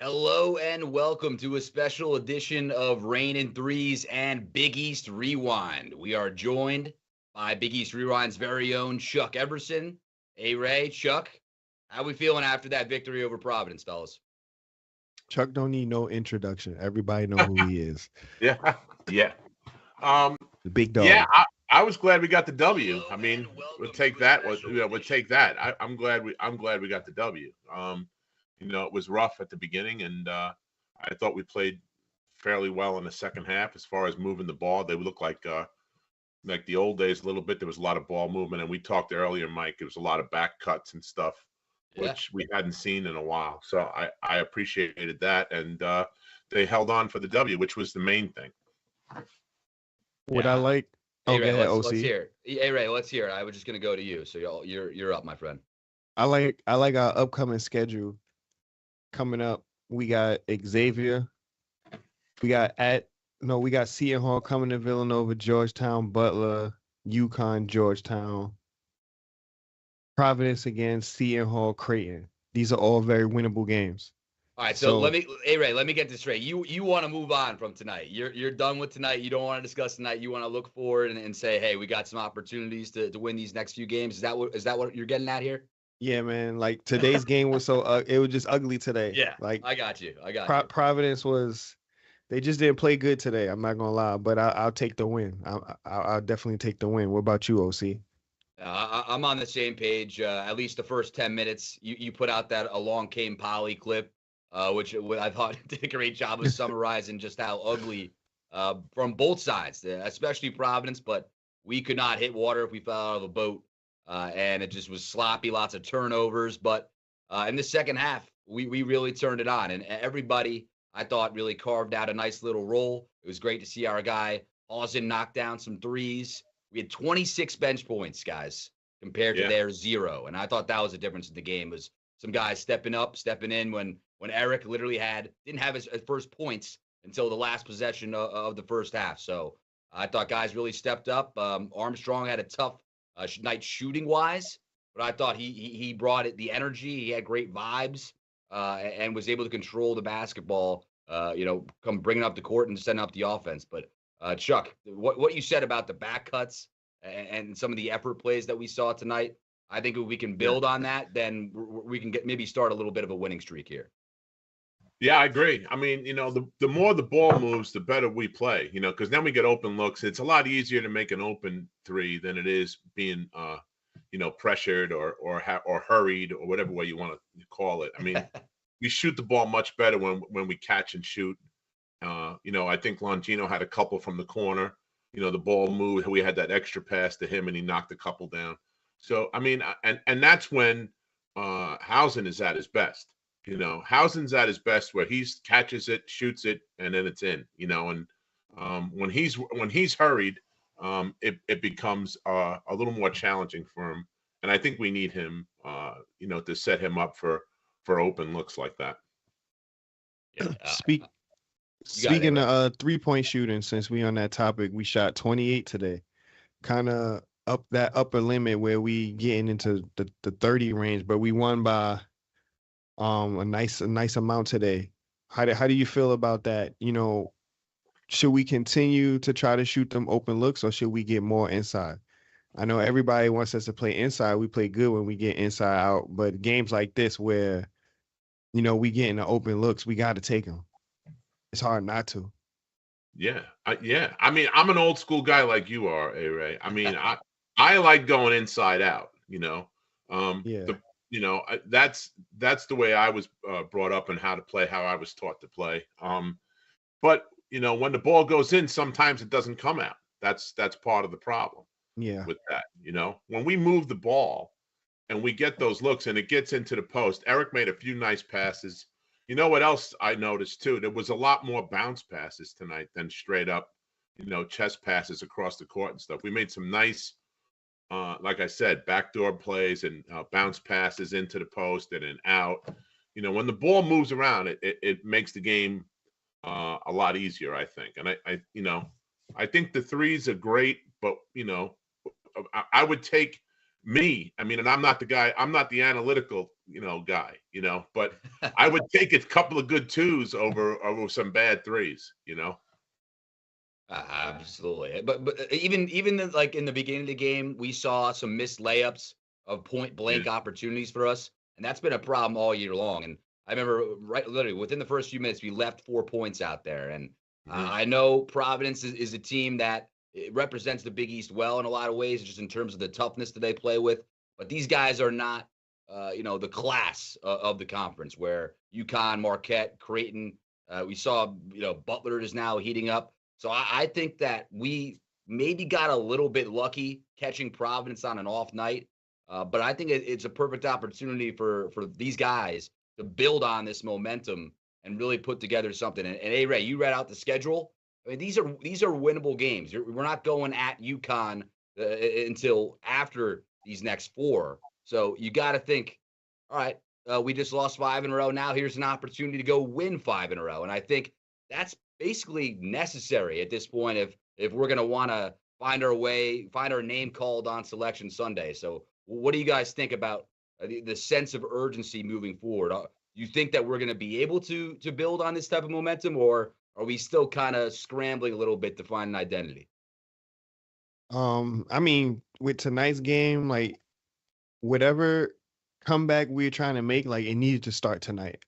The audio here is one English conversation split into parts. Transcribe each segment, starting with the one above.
Hello and welcome to a special edition of Raynin Threes and Big East Rewind. We are joined by Big East Rewind's very own Chuck Everson. Hey Ray, Chuck, how we feeling after that victory over Providence, fellas? Chuck don't need no introduction. Everybody know who he is. Yeah, yeah. Um, The big yeah, dog. I was glad we got the W. Hello I and mean, we'll welcome take to a that. special We'll edition. take that. I'm glad we got the W. It was rough at the beginning, and I thought we played fairly well in the second half as far as moving the ball. They looked like the old days a little bit. There was a lot of ball movement, and we talked earlier, Mike. There was a lot of back cuts and stuff, Yeah. which we hadn't seen in a while. So I appreciated that, and they held on for the W, which was the main thing. What I like. Hey Oh, go Ray, ahead, let's OC. hear it. Hey Ray, let's hear it. I was just gonna go to you, so you're up, my friend. I like our upcoming schedule coming up. We got Xavier. We got we got Seton Hall coming to Villanova, Georgetown, Butler, UConn, Georgetown, Providence again, Seton Hall, Creighton. These are all very winnable games. All right, so So hey Ray, let me get this straight. You want to move on from tonight. You're done with tonight. You don't want to discuss tonight. You want to look forward and say, hey, we got some opportunities to win these next few games. Is that what you're getting at here? yeah, man, like today's game was it was just ugly today. Yeah, Like I got you. I got you. Providence was they just didn't play good today. I'm not gonna lie, but I'll take the win. I'll definitely take the win. What about you, OC? I'm on the same page. At least the first 10 minutes, you put out that along came Polly clip, which I thought did a great job of summarizing just how ugly from both sides, especially Providence. But we could not hit water if we fell out of a boat, and it just was sloppy, lots of turnovers. But in the second half, we really turned it on, and everybody I thought really carved out a nice little role. It was great to see our guy Hausen knock down some threes. We had 26 bench points, guys, compared to Yeah, their 0. And I thought that was a difference in the game was some guys stepping up, stepping in when Eric literally didn't have his first points until the last possession of the first half. So I thought guys really stepped up. Armstrong had a tough night shooting wise, but I thought he brought it the energy. He had great vibes and was able to control the basketball. Come bringing up the court and setting up the offense. But Chuck, what you said about the back cuts and some of the effort plays that we saw tonight, I think if we can yeah, build on that, then we can maybe start a little bit of a winning streak here. yeah. I agree. I mean, the more the ball moves, the better we play. Because then we get open looks. It's a lot easier to make an open three than it is being, pressured or hurried or whatever way you want to call it. I mean, we shoot the ball much better when we catch and shoot. I think Longino had a couple from the corner. The ball moved. We had that extra pass to him, and he knocked a couple down. So I mean, and that's when Hausen is at his best. Hausen's at his best where he catches it, shoots it, and then it's in. And when he's hurried, it becomes a little more challenging for him. And I think we need him, to set him up for open looks like that. Yeah, Speak you got it, Speaking Ray. of 3-point shooting, since we on that topic, we shot 28 today. Kind of up that upper limit where we getting into the 30 range, but we won by a nice amount today. How do you feel about that? Should we continue to try to shoot them open looks or should we get more inside? I know everybody wants us to play inside. We play good when we get inside out, but games like this where we get in the open looks, we got to take them. It's hard not to. Yeah, yeah. I mean, I'm an old school guy like you are, Ray. I mean, I like going inside out. Yeah. That's the way I was brought up and how to play, how I was taught to play. But when the ball goes in, sometimes it doesn't come out. That's part of the problem Yeah. with that. When we move the ball and we get those looks and it gets into the post, Eric made a few nice passes. You know what else I noticed too? There was a lot more bounce passes tonight than straight up, chest passes across the court and stuff. We made some nice, like I said, backdoor plays and bounce passes into the post and then out. When the ball moves around, it makes the game a lot easier, I think. And I think the threes are great, but I would take me, I mean, and I'm not the guy, I'm not the analytical, guy, but I would take a couple of good twos over some bad threes, Absolutely. But even like in the beginning of the game, we saw some missed layups of point Yeah. blank opportunities for us, and that's been a problem all year long. And I remember literally within the first few minutes, we left 4 points out there. And I know Providence is a team that it represents the Big East well in a lot of ways, just in terms of the toughness that they play with. But these guys are not, the class of the conference where UConn, Marquette, Creighton. We saw, Butler is now heating up. So I think that we maybe got a little bit lucky catching Providence on an off night, but I think it's a perfect opportunity for these guys to build on this momentum and really put together something. And hey, Ray, you read out the schedule. I mean, these are winnable games. We're not going at UConn until after these next 4. So you got to think, all right, we just lost 5 in a row. Now here's an opportunity to go win 5 in a row. And I think that's basically necessary at this point if we're going to want to find our name called on Selection Sunday. So what do you guys think about the sense of urgency moving forward? You think that we're going to be able to build on this type of momentum, or are we still kind of scrambling a little bit to find an identity? I mean, with tonight's game, like whatever comeback we're trying to make, like it needed to start tonight.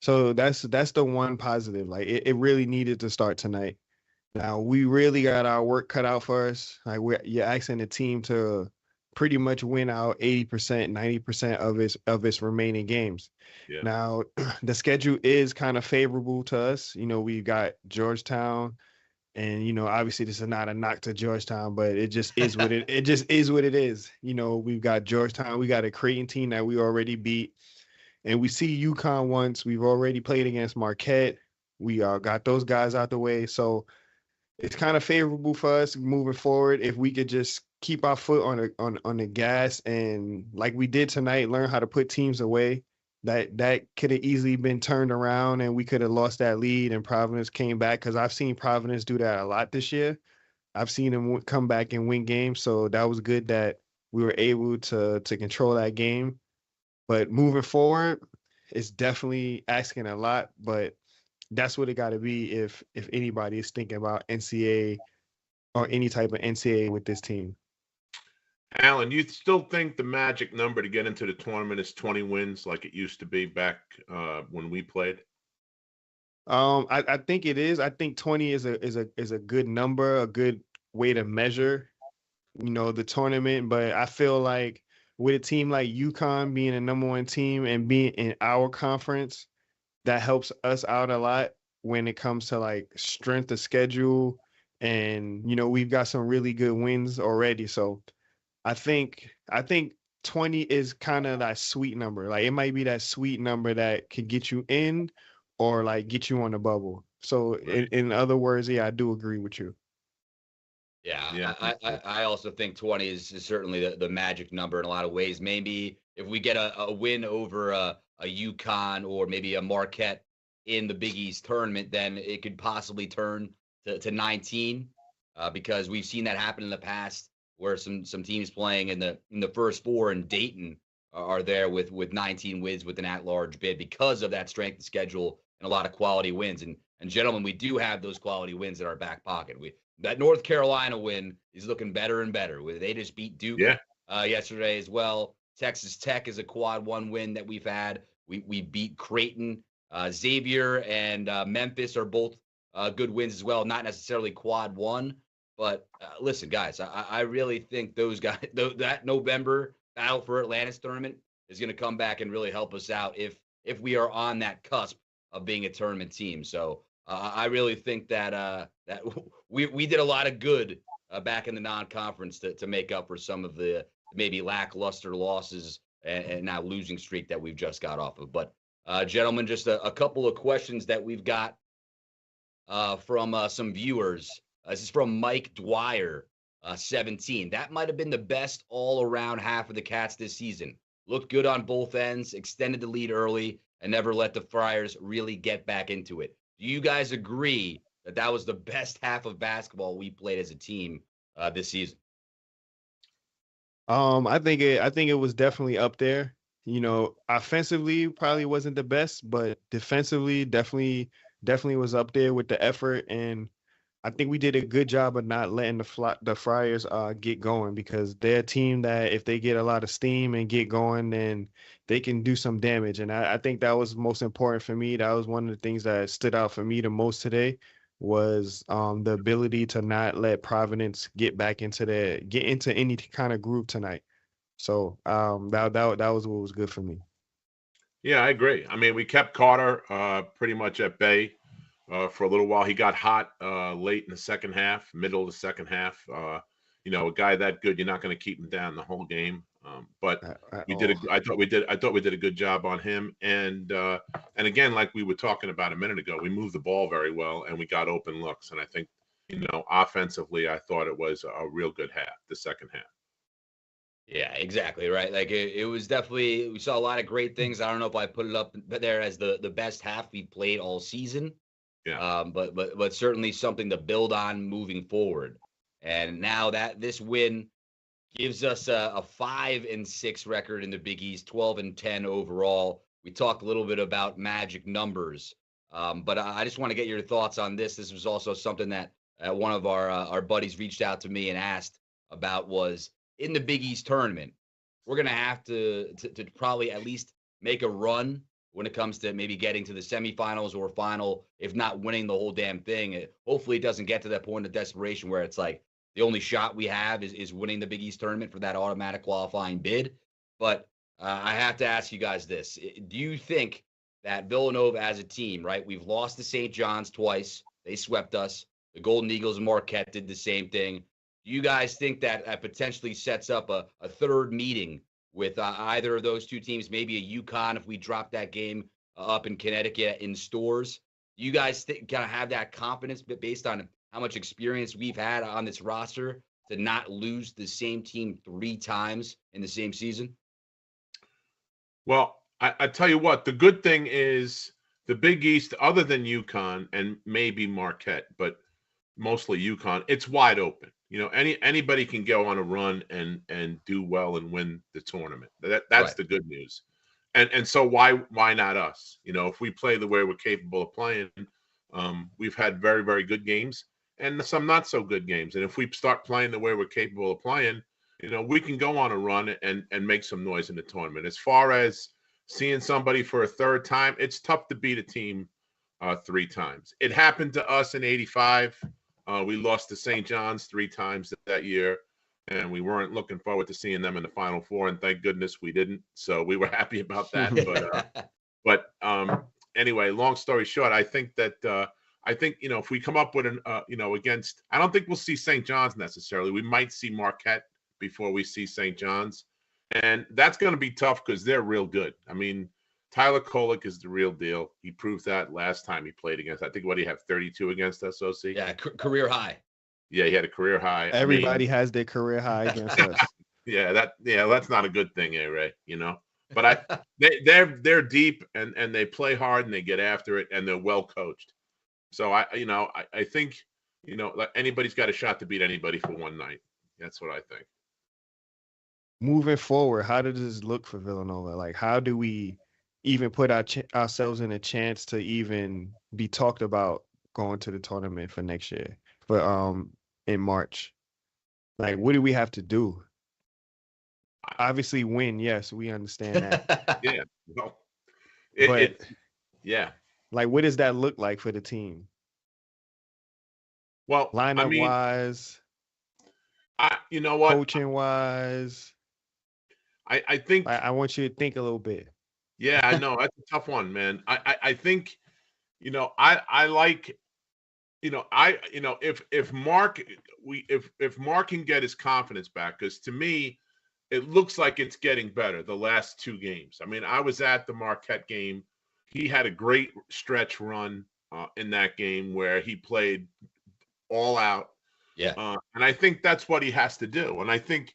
So that's the one positive. Like it really needed to start tonight. Now we really got our work cut out for us. Like you're asking the team to pretty much win out 80%, 90% of its remaining games. Yeah. Now the schedule is kind of favorable to us. We've got Georgetown, and obviously this is not a knock to Georgetown, but it just is what it just is what it is. We've got Georgetown, we got a Creighton team that we already beat. And we see UConn once. We've already played against Marquette. We got those guys out the way. So it's kind of favorable for us moving forward if we could just keep our foot on the gas and like we did tonight, learn how to put teams away. That could have easily been turned around and we could have lost that lead and Providence came back, because I've seen Providence do that a lot this year. I've seen them come back and win games. So that was good that we were able to control that game. But moving forward, it's definitely asking a lot, but that's what it got to be if anybody is thinking about NCAA or any type of NCAA with this team. Alan, you still think the magic number to get into the tournament is 20 wins like it used to be back when we played? I think it is. I think 20 is a good number, a good way to measure, the tournament. But I feel like with a team like UConn being a number 1 team and being in our conference, that helps us out a lot when it comes to like strength of schedule. And, we've got some really good wins already. So I think 20 is kind of that sweet number. Like it might be that sweet number that could get you in or like get you on the bubble. So in other words, yeah, I do agree with you. Yeah. I also think 20 is certainly the magic number in a lot of ways. Maybe if we get a win over a UConn or maybe a Marquette in the Big East tournament, then it could possibly turn to 19 because we've seen that happen in the past where some teams playing in the first 4 in Dayton are there with 19 wins with an at-large bid because of that strength of schedule and a lot of quality wins. And gentlemen, we do have those quality wins in our back pocket. That North Carolina win is looking better and better. They just beat Duke yesterday as well. Texas Tech is a quad 1 win that we've had. We beat Creighton. Xavier and Memphis are both good wins as well. Not necessarily quad 1, but listen, guys, I really think those guys, that November Battle for Atlantis tournament is going to come back and really help us out if we are on that cusp of being a tournament team. So I really think that we did a lot of good back in the non-conference to make up for some of the maybe lackluster losses and now losing streak that we've just got off of. But gentlemen, just a couple of questions that we've got from some viewers. This is from Mike Dwyer, 17. That might have been the best all-around half of the Cats this season. Looked good on both ends, extended the lead early, and never let the Friars really get back into it. Do you guys agree that was the best half of basketball we played as a team this season? I think it was definitely up there. You know, offensively probably wasn't the best, but defensively definitely was up there with the effort. And I think we did a good job of not letting the Friars get going, because they're a team that if they get a lot of steam and get going, then they can do some damage. And I think that was most important for me. That was one of the things that stood out for me the most today, was the ability to not let Providence get into any kind of groove tonight. So that was what was good for me. Yeah, I agree. I mean, we kept Carter pretty much at bay for a little while. He got hot late in the second half, middle of the second half. A guy that good, you're not going to keep him down the whole game. But At we all. did. I thought we did a good job on him. And again, like we were talking about a minute ago, we moved the ball very well and we got open looks. And I think, offensively, I thought it was a real good half, the second half. Yeah, exactly right. Like it was definitely, we saw a lot of great things. I don't know if I put it up there as the best half we played all season. Yeah. But certainly something to build on moving forward. And now that this win gives us a 5-6 record in the Big East, 12-10 overall. We talked a little bit about magic numbers, but I just want to get your thoughts on this. This was also something that one of our buddies reached out to me and asked about, was in the Big East tournament, we're going to have to probably at least make a run when it comes to maybe getting to the semifinals or final, if not winning the whole damn thing. Hopefully it doesn't get to that point of desperation where it's like the only shot we have is winning the Big East tournament for that automatic qualifying bid. But I have to ask you guys this. Do you think that Villanova as a team, right? We've lost to St. John's twice. They swept us. The Golden Eagles and Marquette did the same thing. Do you guys think that potentially sets up a third meeting with either of those two teams, maybe a UConn if we drop that game up in Connecticut in stores? Do you guys kind of have that confidence based on how much experience we've had on this roster to not lose the same team 3 times in the same season? Well, I tell you what, the good thing is the Big East, other than UConn and maybe Marquette, but mostly UConn, it's wide open. Anybody can go on a run and do well and win the tournament. That's right. The good news. And so why not us? If we play the way we're capable of playing, we've had very, very good games and some not so good games. And if we start playing the way we're capable of playing, we can go on a run and make some noise in the tournament. As far as seeing somebody for a third time, it's tough to beat a team 3 times. It happened to us in '85. We lost to St. John's 3 times that year, and we weren't looking forward to seeing them in the Final Four, and thank goodness we didn't. So we were happy about that. But anyway, long story short, I think if we come up with against, I don't think we'll see St. John's necessarily. We might see Marquette before we see St. John's, and that's going to be tough because they're real good. I mean, Tyler Kolek is the real deal. He proved that last time he played against. I think what he have 32 against us, OC. Yeah, career high. Yeah, he had a career high. Everybody has their career high against us. That's not a good thing, Ray. But they're deep and they play hard and they get after it and they're well coached. So I think anybody's got a shot to beat anybody for one night. That's what I think. Moving forward, how does this look for Villanova? Like, how do we even put ourselves in a chance to even be talked about going to the tournament for next year, for in March? Like, what do we have to do? Obviously win, yes, we understand that. Yeah. Well, yeah. Like, what does that look like for the team? Well, lineup wise, you know what? Coaching wise, I think I want you to think a little bit. Yeah, I know that's a tough one, man. I think, I like, if Mark can get his confidence back, because to me, it looks like it's getting better the last 2 games. I mean, I was at the Marquette game. He had a great stretch run in that game where he played all out. Yeah. And I think that's what he has to do. And I think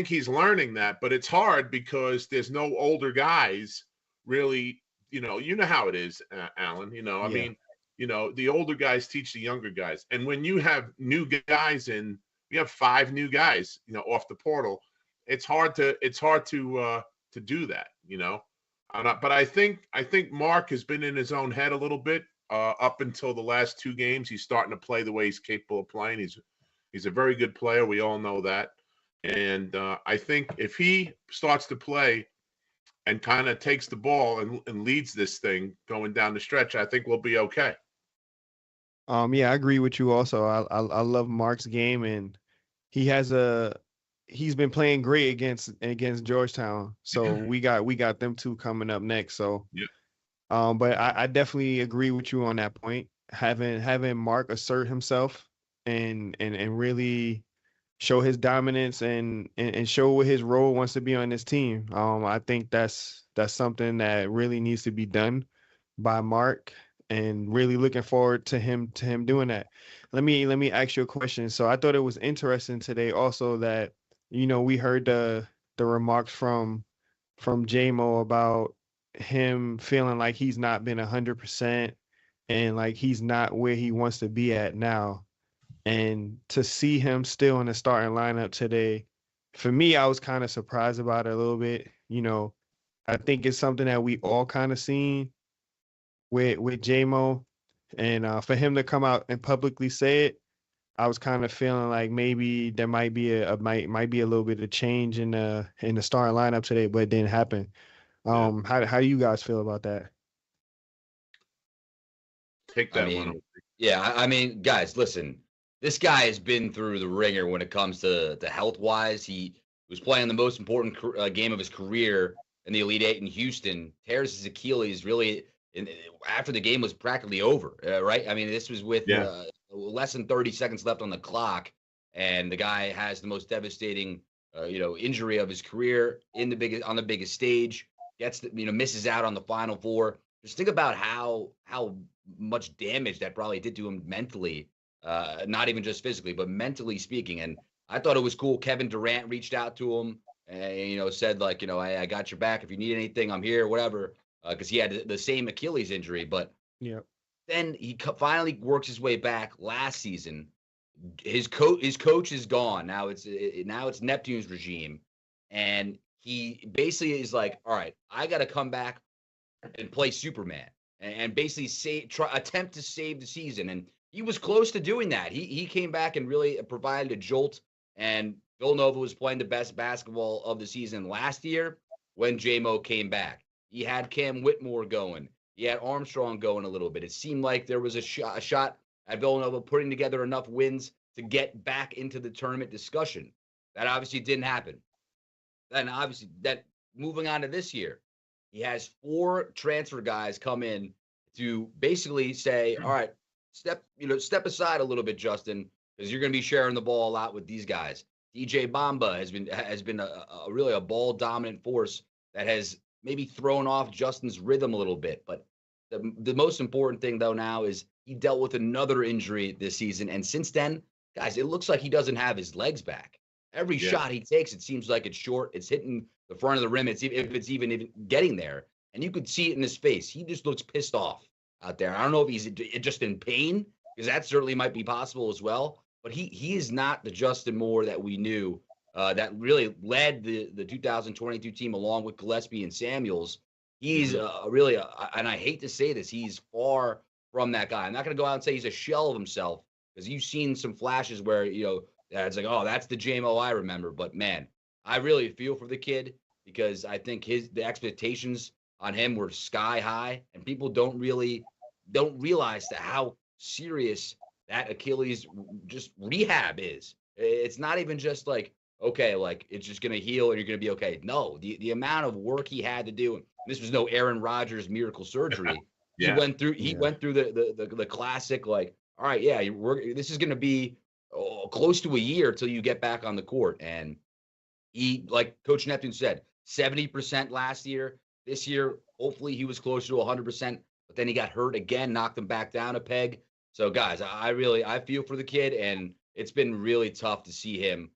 he's learning that, but it's hard because there's no older guys really, you know how it is, Alan, I mean, the older guys teach the younger guys. And when you have new guys you have 5 new guys, off the portal, it's hard to do that, you know. But I think Mark has been in his own head a little bit up until the last 2 games. He's starting to play the way he's capable of playing. He's a very good player. We all know that. And I think if he starts to play and kind of takes the ball and leads this thing going down the stretch, I think we'll be okay. Yeah, I agree with you also. I love Mark's game, and he's been playing great against Georgetown. So we got them 2 coming up next. So yeah. But I definitely agree with you on that point. Having Mark assert himself and really show his dominance and show what his role wants to be on this team. I think that's something that really needs to be done by Mark, and really looking forward to him doing that. Let me ask you a question. So I thought it was interesting today also that, you know, we heard the remarks from JMO about him feeling like he's not been 100% and like he's not where he wants to be at now. And to see him still in the starting lineup today, for me, I was kind of surprised about it a little bit. You know, I think it's something that we all kind of seen with JMO, and for him to come out and publicly say it, I was kind of feeling like maybe there might be might be a little bit of change in the starting lineup today, but it didn't happen. How do you guys feel about that? Take that one. Yeah, I mean, guys, listen. This guy has been through the ringer when it comes to health-wise. He was playing the most important game of his career in the Elite Eight in Houston. Tears his Achilles really after the game was practically over, right? I mean, this was with less than 30 seconds left on the clock, and the guy has the most devastating, injury of his career on the biggest stage. Misses out on the Final Four. Just think about how much damage that probably did to him mentally. Not even just physically, but mentally speaking. And I thought it was cool. Kevin Durant reached out to him and, said like, hey, I got your back. If you need anything, I'm here, whatever. Because he had the same Achilles injury. But then he finally works his way back last season. His coach is gone. Now it's Neptune's regime. And he basically is like, all right, I got to come back and play Superman and basically attempt to save the season. And he was close to doing that. He came back and really provided a jolt, and Villanova was playing the best basketball of the season last year when JMO came back. He had Cam Whitmore going. He had Armstrong going a little bit. It seemed like there was a shot at Villanova putting together enough wins to get back into the tournament discussion. That obviously didn't happen. Then obviously moving on to this year, he has 4 transfer guys come in to basically say, all right, step aside a little bit, Justin, because you're going to be sharing the ball a lot with these guys. DJ Bamba has been a really a ball dominant force that has maybe thrown off Justin's rhythm a little bit. But the most important thing though now is he dealt with another injury this season, and since then, guys, it looks like he doesn't have his legs back. Every shot he takes, it seems like it's short. It's hitting the front of the rim. If it's even getting there, and you could see it in his face. He just looks pissed off out there. I don't know if he's just in pain, because that certainly might be possible as well. But he is not the Justin Moore that we knew that really led the 2022 team along with Gillespie and Samuels. He's really, and I hate to say this, he's far from that guy. I'm not going to go out and say he's a shell of himself, because you've seen some flashes where, it's like, oh, that's the JMO I remember. But, man, I really feel for the kid, because I think the expectations on him were sky high, and people don't realize how serious that Achilles just rehab is. It's not even just like, okay, like it's just going to heal and you're going to be okay. No, the amount of work he had to do, and this was no Aaron Rodgers miracle surgery. He went through the classic, like, all right, this is going to be close to a year till you get back on the court. And he, like Coach Neptune said, 70% last year. This year, hopefully he was closer to 100%, but then he got hurt again, knocked him back down a peg. So, guys, I feel for the kid, and it's been really tough to see him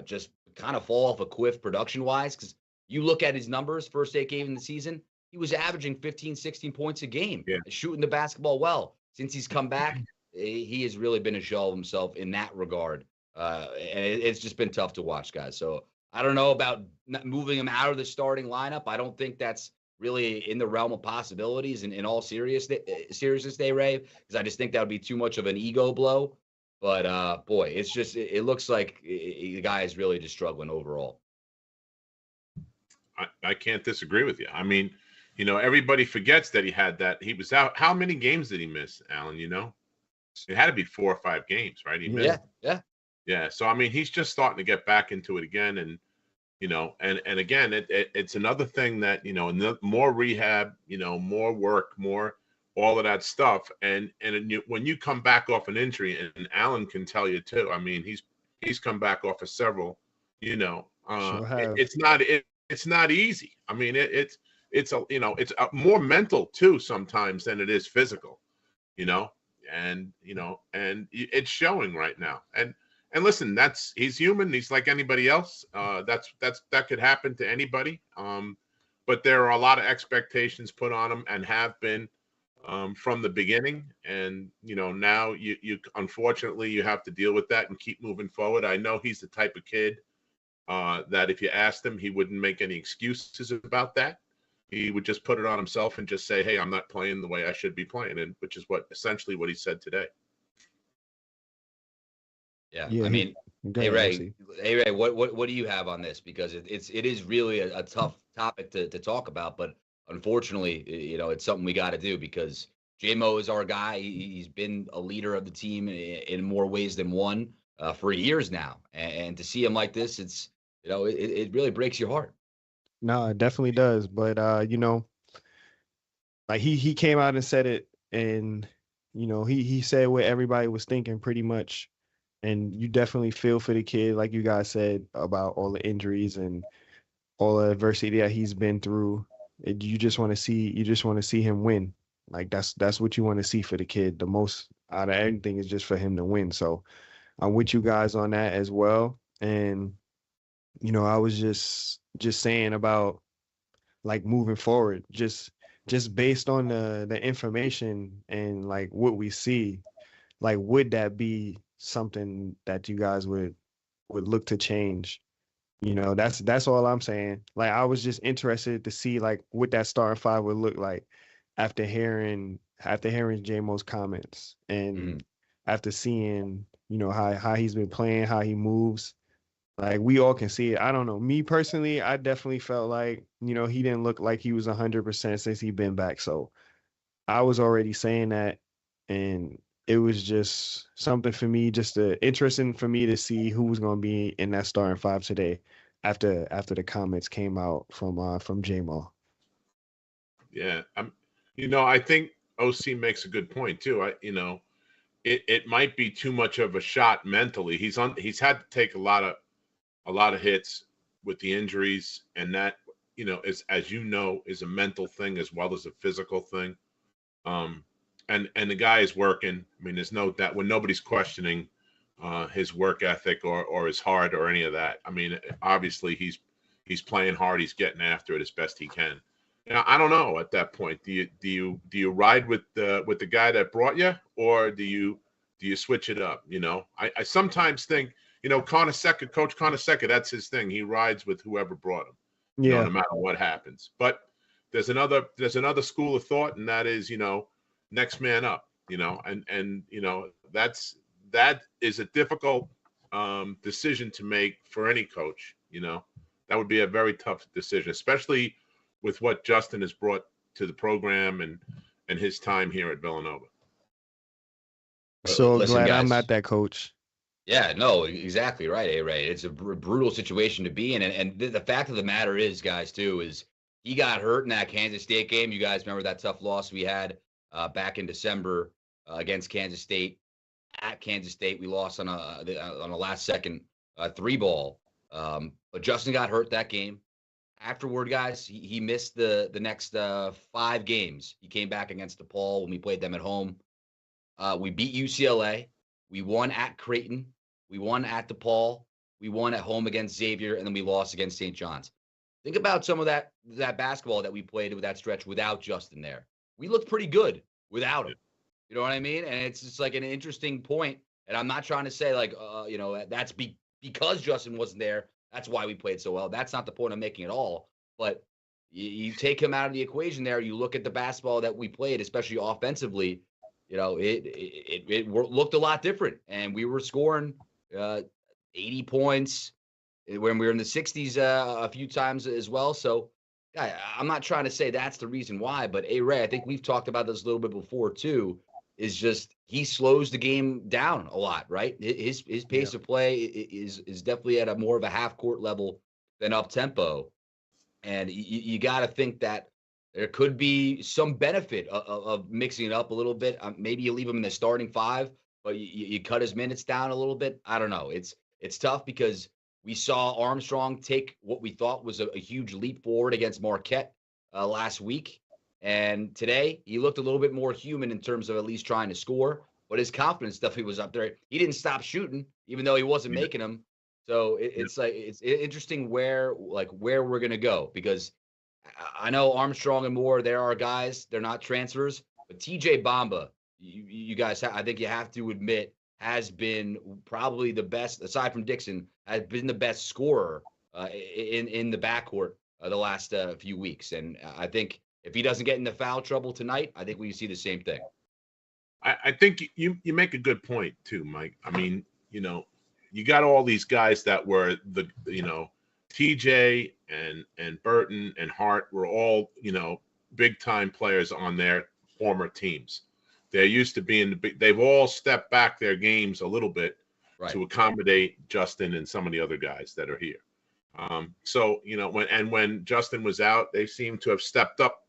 just kind of fall off a cliff production-wise, because you look at his numbers, first 8 games in the season, he was averaging 15, 16 points a game, shooting the basketball well. Since he's come back, he has really been a shell of himself in that regard. And it's just been tough to watch, guys. So I don't know about moving him out of the starting lineup. I don't think that's really in the realm of possibilities in all seriousness, Ray, because I just think that would be too much of an ego blow. But boy, it's just it looks like the guy is really just struggling overall. I can't disagree with you. I mean, everybody forgets that he was out. How many games did he miss, Alan? It had to be 4 or 5 games, right? He missed. Yeah. So I mean, he's just starting to get back into it again, and and again, it's another thing that more rehab, more work, more all of that stuff, and when you come back off an injury, and Alan can tell you too. I mean, he's come back off of several. It's not easy. I mean, it's more mental too sometimes than it is physical. And it's showing right now. And listen, he's human. He's like anybody else. That could happen to anybody. But there are a lot of expectations put on him and have been from the beginning. And now you unfortunately you have to deal with that and keep moving forward. I know he's the type of kid that if you asked him, he wouldn't make any excuses about that. He would just put it on himself and just say, "Hey, I'm not playing the way I should be playing," and which is essentially what he said today. Yeah. I mean, hey Ray, what do you have on this? Because it is really a tough topic to talk about, but unfortunately, it's something we got to do because J-Mo is our guy. He's been a leader of the team in more ways than one for years now, and to see him like this, it's it really breaks your heart. No, it definitely does. But like he came out and said it, and he said what everybody was thinking pretty much. And you definitely feel for the kid, like you guys said, about all the injuries and all the adversity that he's been through. You just want to see him win. Like that's what you want to see for the kid. The most out of everything is just for him to win. So I'm with you guys on that as well. And I was just saying about like moving forward, just based on the information and like what we see, like would that be something that you guys would look to change? That's all I'm saying. Like I was just interested to see like what that starting 5 would look like after hearing J-Mo's comments and after seeing how he's been playing, how he moves. Like we all can see it. I don't know. Me personally, I definitely felt like, he didn't look like he was 100% since he'd been back. So I was already saying that, and it was just something for me, just interesting for me to see who was going to be in that starting 5 today after the comments came out from J-Mo. Yeah. I think OC makes a good point too. It might be too much of a shot mentally. He's had to take a lot of hits with the injuries, and that is, as is a mental thing as well as a physical thing. And the guy is working. I mean, there's no doubt when nobody's questioning his work ethic or his heart or any of that. I mean, obviously he's playing hard. He's getting after it as best he can. I don't know at that point. Do you ride with the guy that brought you, or do you switch it up? I sometimes think Coach Carnesecca, that's his thing. He rides with whoever brought him. No matter what happens. But there's another school of thought, and that is next man up. And that is a difficult decision to make for any coach. That would be a very tough decision, especially with what Justin has brought to the program and his time here at Villanova. So listen, glad guys, I'm not that coach. Yeah, no, exactly right, Ray. It's a brutal situation to be in, and the fact of the matter is, guys, too, is he got hurt in that Kansas State game. You guys remember that tough loss we had back in December against Kansas State. At Kansas State, we lost on a last-second 3-ball. But Justin got hurt that game. Afterward, guys, he missed the next 5 games. He came back against DePaul when we played them at home. We beat UCLA. We won at Creighton. We won at DePaul. We won at home against Xavier, and then we lost against St. John's. Think about some of that basketball that we played with that stretch without Justin there. We looked pretty good without him. You know what I mean? And it's just like an interesting point. And I'm not trying to say like, that's because Justin wasn't there. That's why we played so well. That's not the point I'm making at all. But you take him out of the equation there. You look at the basketball that we played, especially offensively. It looked a lot different, and we were scoring 80 points when we were in the 60s a few times as well. So, I'm not trying to say that's the reason why, but Ray, I think we've talked about this a little bit before too. Is just he slows the game down a lot, right? His pace of play is definitely at a more of a half court level than up tempo, and you got to think that there could be some benefit of mixing it up a little bit. Maybe you leave him in the starting five, but you cut his minutes down a little bit. I don't know. It's tough because we saw Armstrong take what we thought was a huge leap forward against Marquette last week. And today, he looked a little bit more human in terms of at least trying to score, but his confidence definitely was up there. He didn't stop shooting, even though he wasn't making them. So it's interesting where we're gonna go, because I know Armstrong and Moore, there are guys, they're not transfers, but TJ Bamba, you guys, I think you have to admit, has been probably the best, aside from Dixon, has been the best scorer in the backcourt the last few weeks, and I think. If he doesn't get into foul trouble tonight, I think we see the same thing. I think you make a good point too, Mike. I mean, you got all these guys that were TJ and Burton and Hart were all, big time players on their former teams. They're used to being they've all stepped back their games a little bit to accommodate Justin and some of the other guys that are here. So, when Justin was out, they seem to have stepped up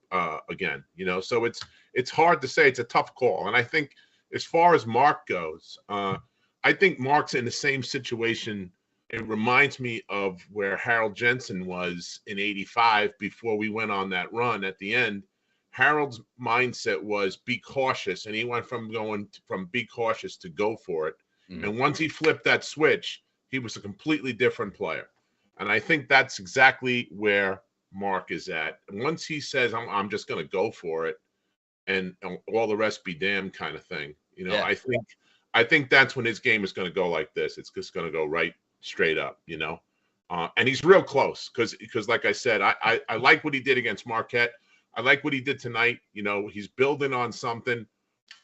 again, so it's hard to say. It's a tough call. And I think as far as Mark goes, I think Mark's in the same situation. It reminds me of where Harold Jensen was in '85 before we went on that run at the end. Harold's mindset was be cautious, and he went from be cautious to go for it. Mm-hmm. And once he flipped that switch, he was a completely different player. And I think that's exactly where Mark is at. Once he says, I'm just going to go for it, and all the rest be damned kind of thing. I think that's when his game is going to go like this. It's just going to go right straight up, and he's real close because like I said, I like what he did against Marquette. I like what he did tonight. He's building on something.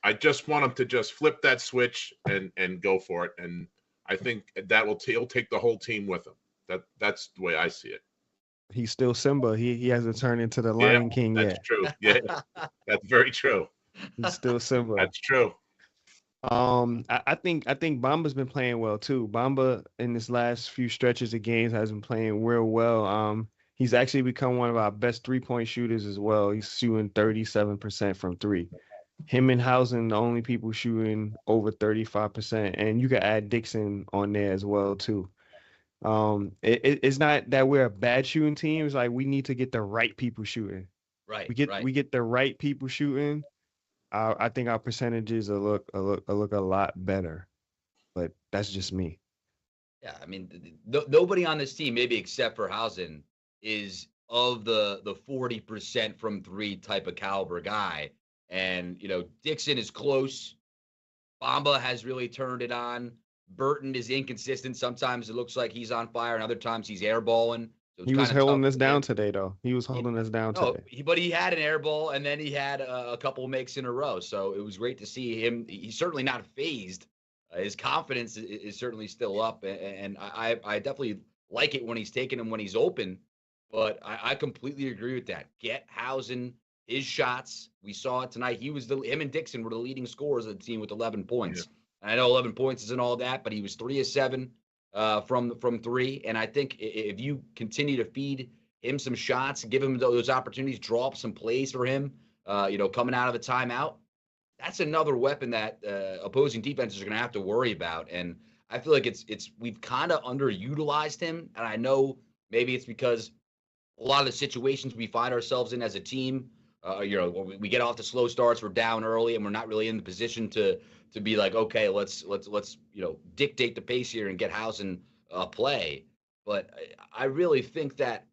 I just want him to just flip that switch and go for it. And I think that he'll take the whole team with him. That's the way I see it. He's still Simba. He hasn't turned into the Lion King yet. That's true. Yeah, that's very true. He's still Simba. That's true. I think Bamba's been playing well too. Bamba in this last few stretches of games has been playing real well. He's actually become one of our best 3-point shooters as well. He's shooting 37% from three. Him and Housen, the only people shooting over 35%, and you can add Dixon on there as well too. It's not that we're a bad shooting team. It's like we need to get the right people shooting. Right. We get the right people shooting. I think our percentages will look a lot better, but that's just me. Yeah, I mean, nobody on this team, maybe except for Housen, is of the 40% from three type of caliber guy. And Dixon is close. Bamba has really turned it on. Burton is inconsistent. Sometimes it looks like he's on fire, and other times he's airballing. So he was holding us down today, though. He was holding us down today. But he had an airball, and then he had a couple of makes in a row. So it was great to see him. He's certainly not phased. His confidence is certainly still up, and I definitely like it when he's taking them when he's open. But I completely agree with that. Get Housen his shots. We saw it tonight. Him and Dixon were the leading scorers of the team with 11 points. Yeah. I know 11 points isn't all that, but he was 3 of 7 from three. And I think if you continue to feed him some shots, give him those opportunities, draw up some plays for him, coming out of a timeout, that's another weapon that opposing defenses are going to have to worry about. And I feel like we've kind of underutilized him. And I know maybe it's because a lot of the situations we find ourselves in as a team, we get off to slow starts, we're down early, and we're not really in the position to be like, okay, let's dictate the pace here and get Housen play. But I really think that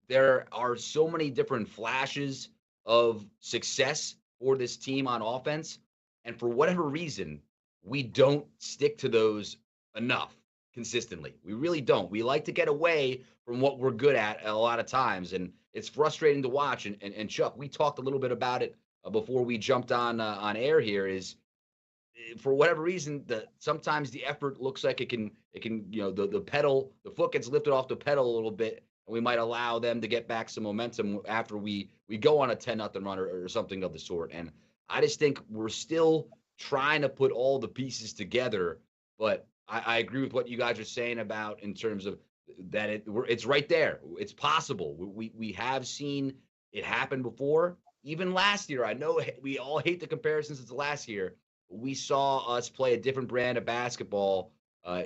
there are so many different flashes of success for this team on offense, and for whatever reason, we don't stick to those enough. consistently. We really don't. We like to get away from what we're good at a lot of times, and it's frustrating to watch. And Chuck, we talked a little bit about it before we jumped on air here. Is for whatever reason, sometimes the effort looks like it can the foot gets lifted off the pedal a little bit, and we might allow them to get back some momentum after we go on a 10-0 run or something of the sort. And I just think we're still trying to put all the pieces together. But I agree with what you guys are saying about in terms of that it's right there. It's possible. We have seen it happen before. Even last year, I know we all hate the comparisons to last year. We saw us play a different brand of basketball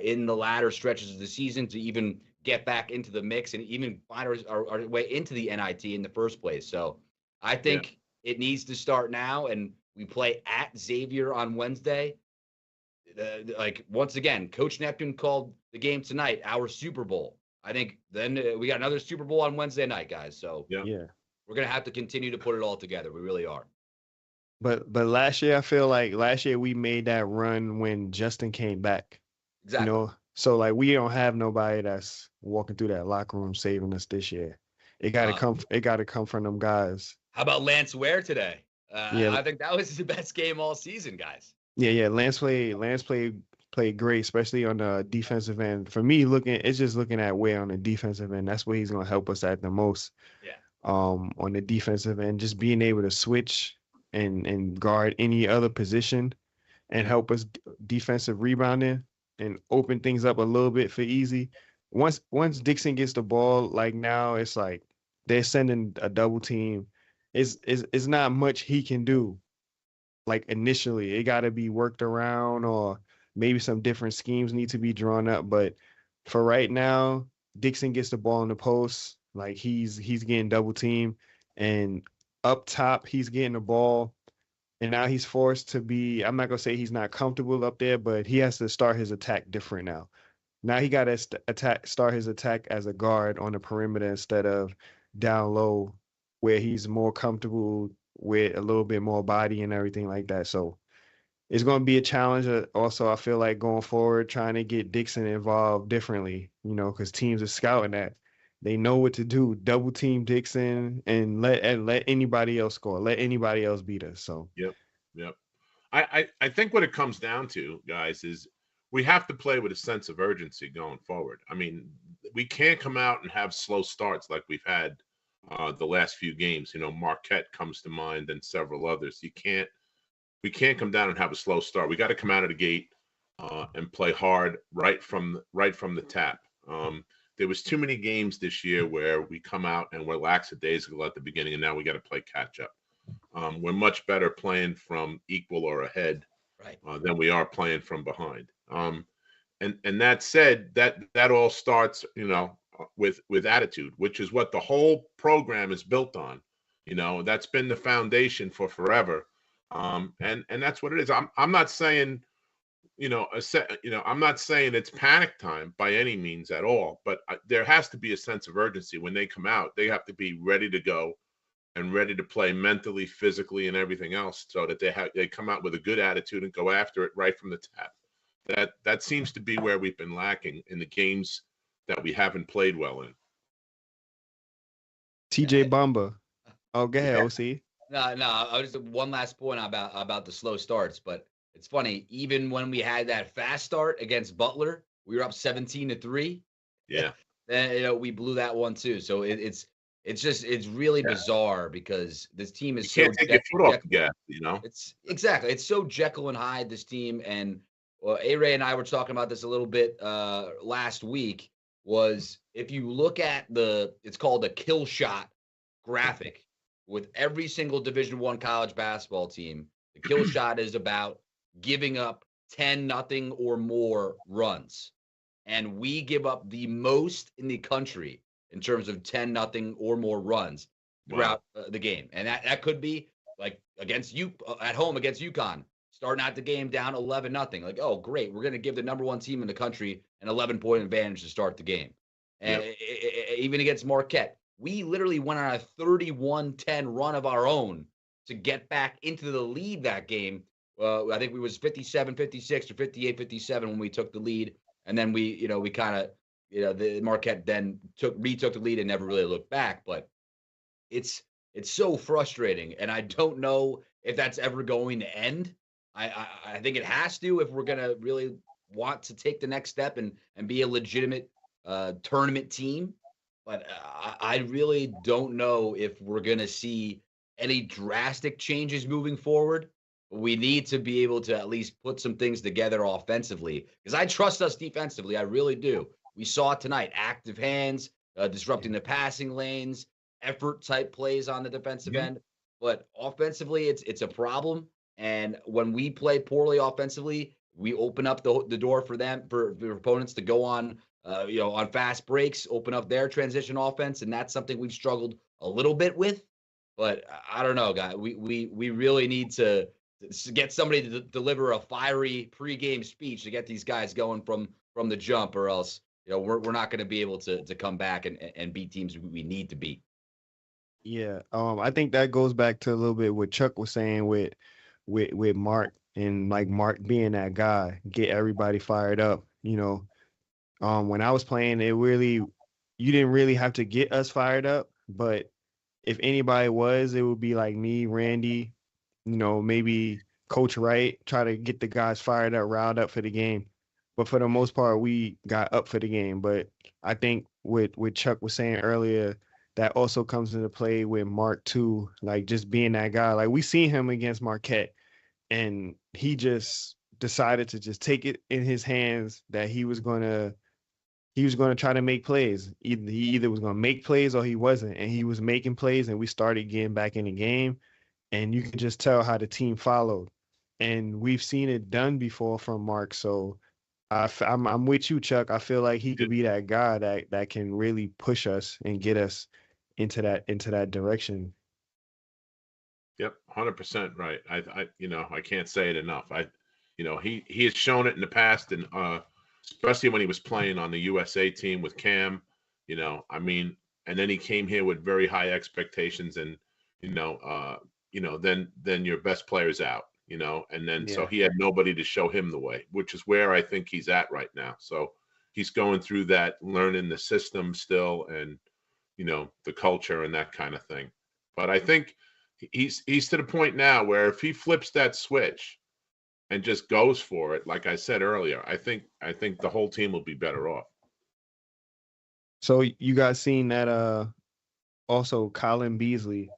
in the latter stretches of the season to even get back into the mix and even find our way into the NIT in the first place. So I think it needs to start now, and we play at Xavier on Wednesday. Once again, Coach Neptune called the game tonight our Super Bowl. I think then we got another Super Bowl on Wednesday night, guys. So yeah, we're going to have to continue to put it all together. We really are. But last year, I feel like we made that run when Justin came back. Exactly. You know, so like we don't have nobody that's walking through that locker room saving us this year. It got to come. It got to come from them guys. How about Lance Ware today? Yeah. I think that was the best game all season, guys. Yeah. Lance played great, especially on the defensive end. For me, it's just looking at Ware on the defensive end. That's where he's gonna help us at the most. Yeah. On the defensive end, just being able to switch and guard any other position and help us defensive rebounding and open things up a little bit for easy. Once Dixon gets the ball, like now it's like they're sending a double team. It's not much he can do. Like initially, it got to be worked around, or maybe some different schemes need to be drawn up. But for right now, Dixon gets the ball in the post, like he's getting double teamed, and up top he's getting the ball, and now he's forced to be. I'm not gonna say he's not comfortable up there, but he has to start his attack different now. Now he got to start his attack as a guard on the perimeter instead of down low, where he's more comfortable with a little bit more body and everything like that. So it's going to be a challenge. Also, I feel like going forward, trying to get Dixon involved differently, because teams are scouting that. They know what to do. Double team Dixon and let anybody else score. Let anybody else beat us. So Yep. I think what it comes down to, guys, is we have to play with a sense of urgency going forward. I mean, we can't come out and have slow starts like we've had the last few games. Marquette comes to mind and several others. We can't come down and have a slow start. We got to come out of the gate and play hard right from the tap. There was too many games this year where we come out and we're lackadaisical at the beginning, and now we got to play catch up. We're much better playing from equal or ahead than we are playing from behind. And that said, that all starts, with attitude, which is what the whole program is built on. That's been the foundation for forever. And that's what it is. I'm not saying, I'm not saying it's panic time by any means at all, but there has to be a sense of urgency when they come out. They have to be ready to go and ready to play mentally, physically, and everything else, so that they come out with a good attitude and go after it right from the tap. That seems to be where we've been lacking in the games that we haven't played well in. TJ Bamba. Oh, go ahead, OC. No. I was one last point about the slow starts, but it's funny. Even when we had that fast start against Butler, we were up 17-3. Yeah. Then we blew that one too. So it's really bizarre because this team is you can't take your foot off the gas. It's exactly. It's so Jekyll and Hyde, this team, and A-Ray and I were talking about this a little bit last week. Was if you look at it's called a kill shot graphic with every single Division I college basketball team, the kill shot is about giving up 10-0 or more runs. And we give up the most in the country in terms of 10-0 or more runs throughout the game. And that could be like against you at home against UConn, starting out the game down 11-0. Like, oh, great. We're going to give the number one team in the country an 11-point advantage to start the game. And even against Marquette, we literally went on a 31-10 run of our own to get back into the lead that game. I think it was 57-56 or 58-57 when we took the lead and then we kind of, the Marquette then retook the lead and never really looked back. But it's so frustrating, and I don't know if that's ever going to end. I think it has to if we're gonna really want to take the next step and be a legitimate tournament team. But I really don't know if we're gonna see any drastic changes moving forward. We need to be able to at least put some things together offensively, because I trust us defensively. I really do. We saw it tonight: active hands, disrupting the passing lanes, effort type plays on the defensive end. But offensively, it's a problem. And when we play poorly offensively, we open up the door for them, for opponents to go on, on fast breaks, open up their transition offense, and that's something we've struggled a little bit with. But I don't know, guys. We really need to get somebody to deliver a fiery pregame speech to get these guys going from the jump, or else we're not going to be able to come back and beat teams we need to beat. Yeah, I think that goes back to a little bit what Chuck was saying with Mark, and like Mark being that guy, get everybody fired up. When I was playing, you didn't really have to get us fired up, but if anybody was, it would be like me, Randy, maybe Coach Wright, try to get the guys fired up, riled up for the game. But for the most part, we got up for the game. But I think what Chuck was saying earlier, that also comes into play with Mark too, like just being that guy. Like we seen him against Marquette, and he just decided to just take it in his hands that he was gonna try to make plays. He either was gonna make plays or he wasn't, and he was making plays, and we started getting back in the game, and you can just tell how the team followed. And we've seen it done before from Mark, so I'm with you, Chuck. I feel like he could be that guy that can really push us and get us into that direction. Yep, 100% right. I can't say it enough. He has shown it in the past, and especially when he was playing on the USA team with Cam. And then he came here with very high expectations, and then your best player's out. And then so he had nobody to show him the way, which is where I think he's at right now. So he's going through that, learning the system still, and the culture and that kind of thing. But I think he's to the point now where if he flips that switch and just goes for it, like I said earlier, I think the whole team will be better off. So you guys seen that also Colin Beasley,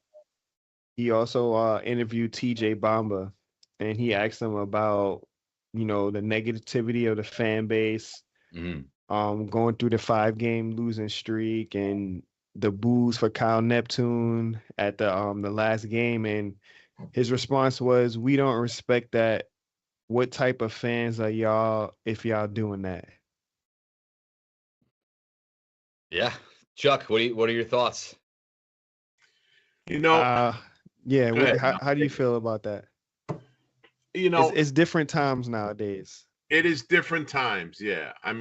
he also interviewed TJ Bamba, and he asked him about the negativity of the fan base, going through the 5-game losing streak and the boos for Kyle Neptune at the last game, and his response was, "We don't respect that. What type of fans are y'all if y'all doing that?" Yeah, Chuck, what are your thoughts? How do you feel about that? It's different times nowadays. It is different times. Yeah. I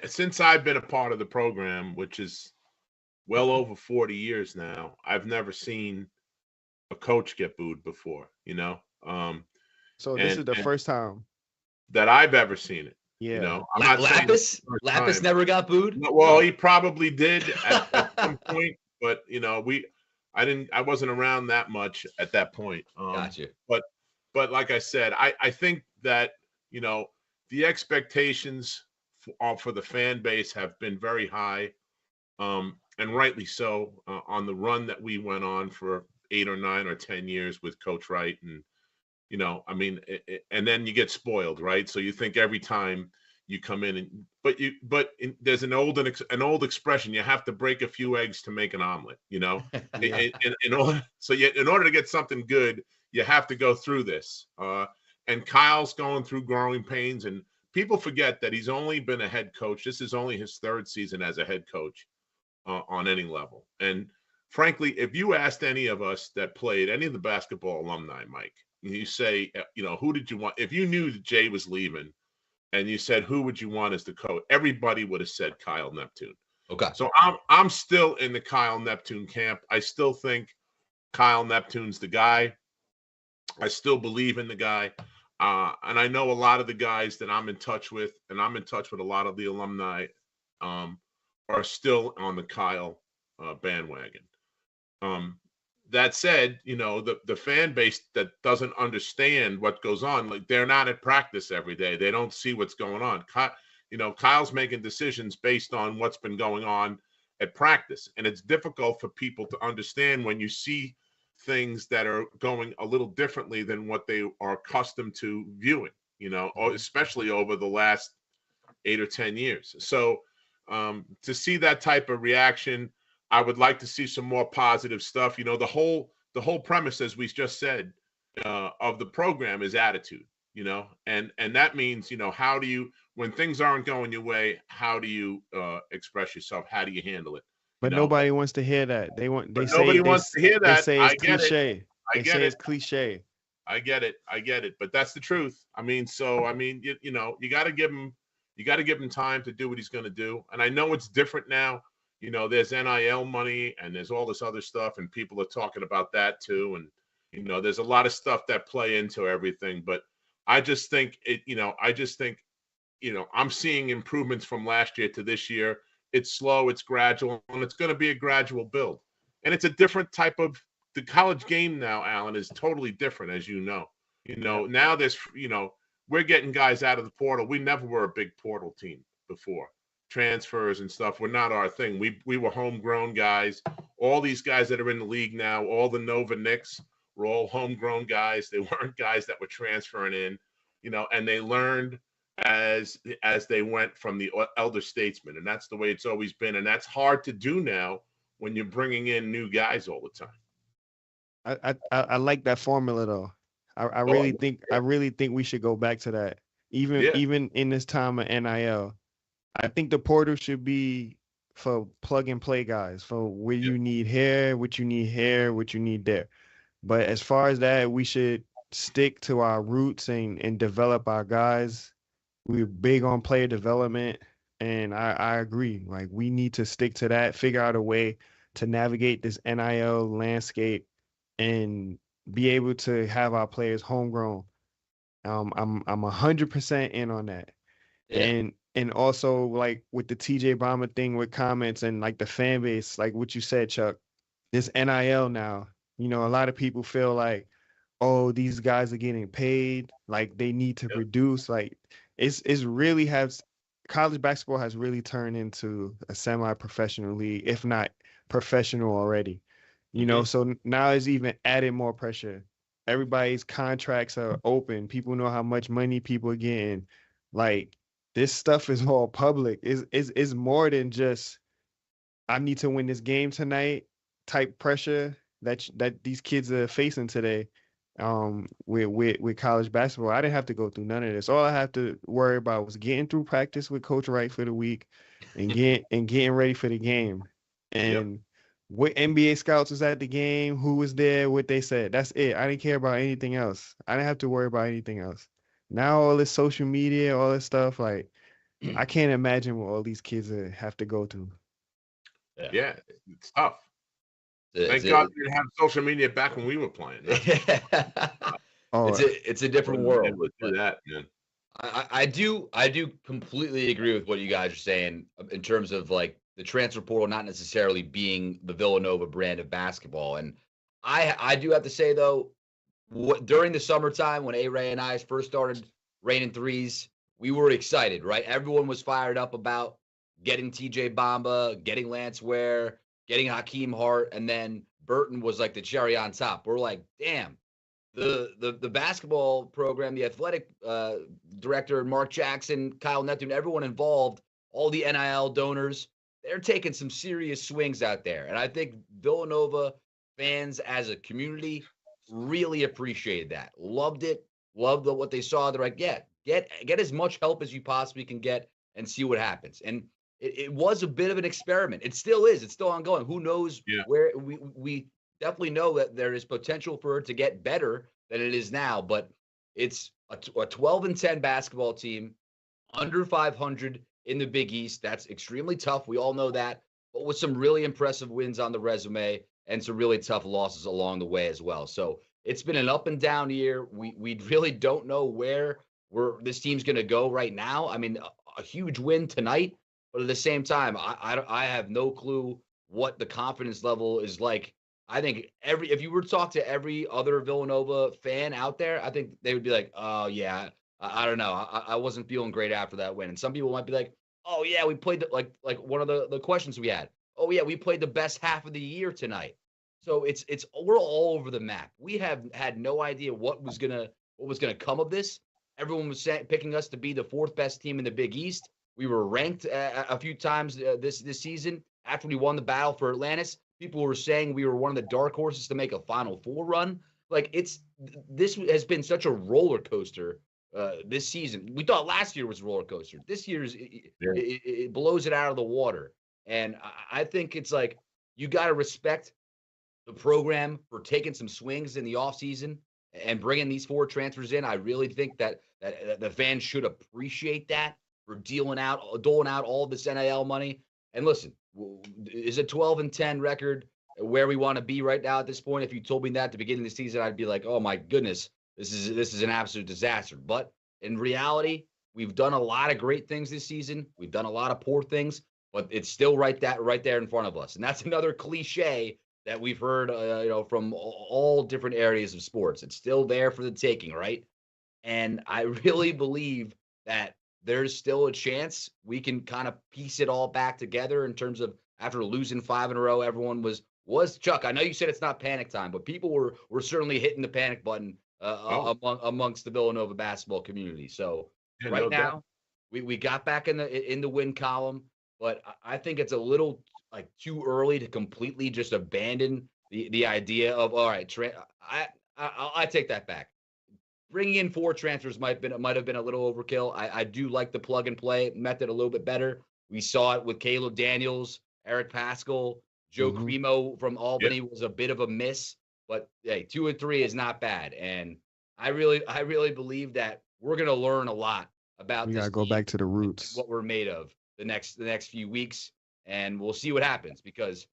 since I've been a part of the program, which is well over 40 years now, I've never seen a coach get booed before, So this is the first time that I've ever seen it. Yeah. I'm not Lapis never got booed. Well, he probably did at some point, but I wasn't around that much at that point. Gotcha. But like I said, I think that the expectations for the fan base have been very high, and rightly so, on the run that we went on for 8 or 9 or 10 years with Coach Wright. And and then you get spoiled, right? So you think every time you come in, there's an old expression: you have to break a few eggs to make an omelet. In order to get something good, you have to go through this. And Kyle's going through growing pains, and people forget that he's only been a head coach. This is only his 3rd season as a head coach on any level. And frankly, if you asked any of us that played, any of the basketball alumni, Mike, you say, who did you want? If you knew that Jay was leaving and you said, who would you want as the coach? Everybody would have said Kyle Neptune. Okay. So I'm still in the Kyle Neptune camp. I still think Kyle Neptune's the guy. I still believe in the guy. And I know a lot of the guys that I'm in touch with, and I'm in touch with a lot of the alumni, are still on the Kyle bandwagon. That said, the fan base that doesn't understand what goes on, like they're not at practice every day. They don't see what's going on. Kyle's making decisions based on what's been going on at practice. And it's difficult for people to understand when you see things that are going a little differently than what they are accustomed to viewing, especially over the last 8 or 10 years. So to see that type of reaction, I would like to see some more positive stuff. The whole premise, as we just said, of the program is attitude, and that means, how do you, when things aren't going your way, how do you express yourself? How do you handle it? But nobody wants to hear that. Nobody wants to hear that. They say it's cliche. I get it. It's cliche. I get it. But that's the truth. You got to give him time to do what he's going to do. And I know it's different now. There's NIL money and there's all this other stuff, and people are talking about that too. And there's a lot of stuff that play into everything. But I just think I'm seeing improvements from last year to this year. It's slow, it's gradual, and it's going to be a gradual build. And it's a different type of, the college game now, Alan, is totally different, as you know. Now there's, we're getting guys out of the portal. We never were a big portal team before. Transfers and stuff were not our thing. We were homegrown guys. All these guys that are in the league now, all the Nova Knicks were all homegrown guys. They weren't guys that were transferring in, and they learned as they went from the elder statesmen. And that's the way it's always been. And that's hard to do now when you're bringing in new guys all the time. I like that formula though. I really think we should go back to that. Even in this time of NIL. I think the portal should be for plug and play guys, for where you need here, what you need here, what you need there. But as far as that, we should stick to our roots and develop our guys. We're big on player development, and I agree. Like, we need to stick to that, figure out a way to navigate this NIL landscape and be able to have our players homegrown. I'm 100% in on that. Yeah. And also, like, with the TJ Bama thing with comments and, like, the fan base, like what you said, Chuck, this NIL now, a lot of people feel like, oh, these guys are getting paid, like they need to produce. Like, it's really college basketball has really turned into a semi-professional league, if not professional already. So now it's even added more pressure. Everybody's contracts are open. People know how much money people are getting. Like, this stuff is all public. It's more than just, I need to win this game tonight type pressure that these kids are facing today. With college basketball, I didn't have to go through none of this. All I have to worry about was getting through practice with Coach Wright for the week, and getting ready for the game. And what NBA scouts was at the game, who was there, what they said. That's it. I didn't care about anything else. I didn't have to worry about anything else. Now all this social media, all this stuff, like, I can't imagine what all these kids have to go through. Yeah, it's tough. Thank God we didn't have social media back when we were playing. It's a different world. Do that, man. I do completely agree with what you guys are saying in terms of, like, the transfer portal not necessarily being the Villanova brand of basketball. And I do have to say, though, during the summertime when A-Ray and I first started raining threes, we were excited, right? Everyone was fired up about getting TJ Bamba, getting Lance Ware, getting Hakeem Hart, and then Burton was like the cherry on top. We're like, damn, the basketball program, the athletic director, Mark Jackson, Kyle Neptune, everyone involved, all the NIL donors, they're taking some serious swings out there. And I think Villanova fans as a community really appreciated that. Loved it. Loved what they saw. They're like, yeah, get as much help as you possibly can get and see what happens. And it was a bit of an experiment. It still is. It's still ongoing. Who knows where we definitely know that there is potential for it to get better than it is now. But it's a 12-10 basketball team, under 500 in the Big East. That's extremely tough. We all know that. But with some really impressive wins on the resume and some really tough losses along the way as well. So It's been an up and down year. We really don't know where this team's going to go right now. I mean, a huge win tonight, but at the same time, I have no clue what the confidence level is like. I think if you were to talk to every other Villanova fan out there, I think they would be like, oh yeah, I don't know. I wasn't feeling great after that win. And some people might be like, oh yeah, we played like one of the questions we had. Oh yeah, we played the best half of the year tonight. So we're all over the map. We have had no idea what was gonna come of this. Everyone was picking us to be the 4th best team in the Big East. We were ranked a few times this season after we won the battle for Atlantis. People were saying we were one of the dark horses to make a Final Four run. Like this has been such a roller coaster this season. We thought last year was a roller coaster. This year's it blows it out of the water. And I think it's like you got to respect the program for taking some swings in the offseason and bringing these 4 transfers in. I really think that the fans should appreciate that for doling out all this NIL money. And listen, is a 12-10 record where we want to be right now at this point? If you told me that at the beginning of the season, I'd be like, oh my goodness, this is an absolute disaster. But in reality, we've done a lot of great things this season. We've done a lot of poor things, but it's still right there in front of us. And that's another cliche that we've heard, from all different areas of sports. It's still there for the taking, right? And I really believe that there's still a chance we can kind of piece it all back together in terms of after losing 5 in a row, everyone was Chuck. I know you said it's not panic time, but people were certainly hitting the panic button amongst the Villanova basketball community. So right now, we got back in the win column, but I think it's a little like too early to completely just abandon the idea of all right. I take that back. Bringing in 4 transfers might have been a little overkill. I do like the plug and play method a little bit better. We saw it with Caleb Daniels, Eric Paschal, Joe Cremo from Albany was a bit of a miss, but hey, 2 and 3 is not bad. And I really believe that we're gonna learn a lot about. We gotta go back to the roots, what we're made of the next few weeks, and we'll see what happens because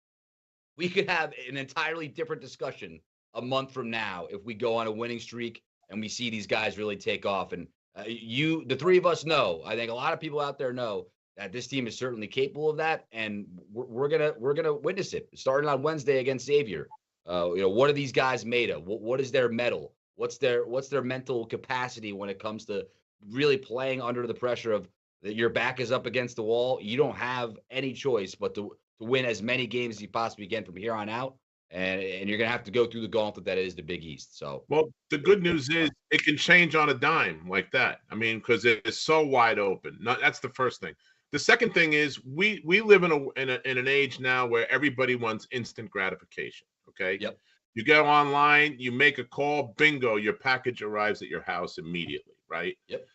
we could have an entirely different discussion a month from now if we go on a winning streak and we see these guys really take off. And the 3 of us know, I think a lot of people out there know that this team is certainly capable of that. And we're gonna witness it starting on Wednesday against Xavier. What are these guys made of? What is their mettle? What's their mental capacity when it comes to really playing under the pressure of that your back is up against the wall? You don't have any choice but to win as many games as you possibly can from here on out. And you're going to have to go through the gauntlet that is the Big East. So, well, the good news is it can change on a dime like that. I mean, because it's so wide open. That's the first thing. The second thing is we live in an age now where everybody wants instant gratification. Okay. Yep. You go online, you make a call, bingo, your package arrives at your house immediately. Right. Yep.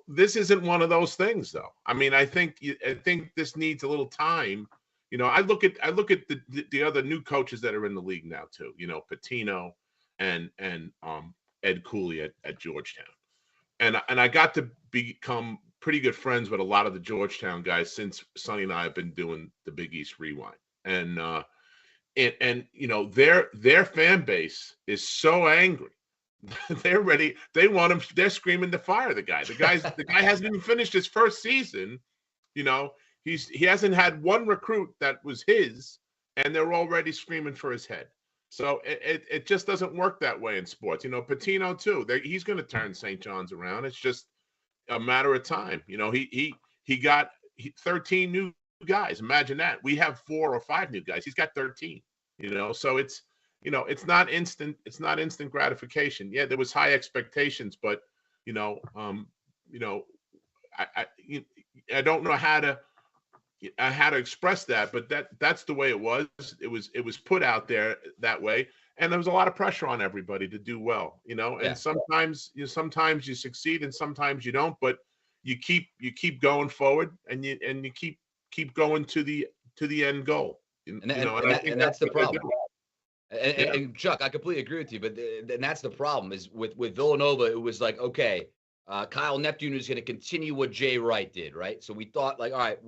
This isn't one of those things, though. I mean, I think this needs a little time. I look at the other new coaches that are in the league now too. Patino and Ed Cooley at Georgetown, and I got to become pretty good friends with a lot of the Georgetown guys since Sonny and I have been doing the Big East Rewind, and their fan base is so angry. They're ready. They want him. They're screaming to fire the guy. The guy hasn't even finished his first season. He hasn't had one recruit that was his, and they're already screaming for his head. So it just doesn't work that way in sports. Patino too. He's going to turn St. John's around. It's just a matter of time. He got 13 new guys. Imagine that. We have 4 or 5 new guys. He's got 13. So it's not instant. It's not instant gratification. Yeah, there was high expectations, but I don't know how to express that, but that's the way it was. It was put out there that way, and there was a lot of pressure on everybody to do well, and sometimes you succeed and sometimes you don't, but you keep going forward and you keep going to the end goal. And that's the problem. And Chuck, I completely agree with you, but that's the problem is with Villanova. It was like, okay, Kyle Neptune is going to continue what Jay Wright did, right? So we thought like, all right,